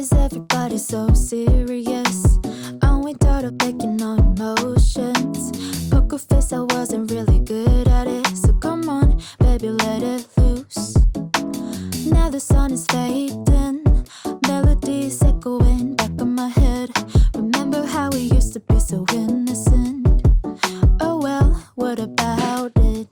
is everybody so serious? Aren't we tired of taking no emotions? Poker face, I wasn't really good at it. So come on, baby, let it loose. Now the sun is fading, melodies echoing back in my head. Remember how we used to be so innocent? Oh well, what about it?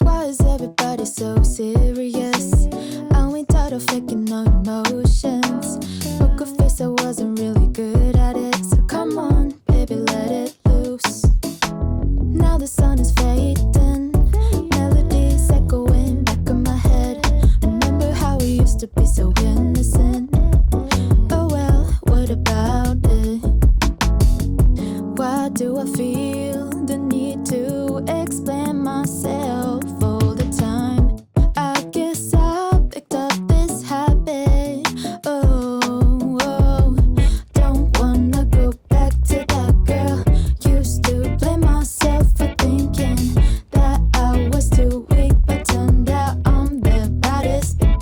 Why is everybody so serious? Aren't we tired of faking no emotions? Poker face, I wasn't really good at it. So come on, baby, let it loose. Now the sun is fading, melodies echoing back in my head. Remember how we used to be so innocent? Oh well, what about it? Why do I feel the need to explain myself all the time? I guess I picked up this habit. Oh, don't wanna go back to that girl. Used to blame myself for thinking that I was too weak, but turned out I'm the baddest bitch.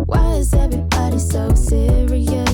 Why is everybody so serious?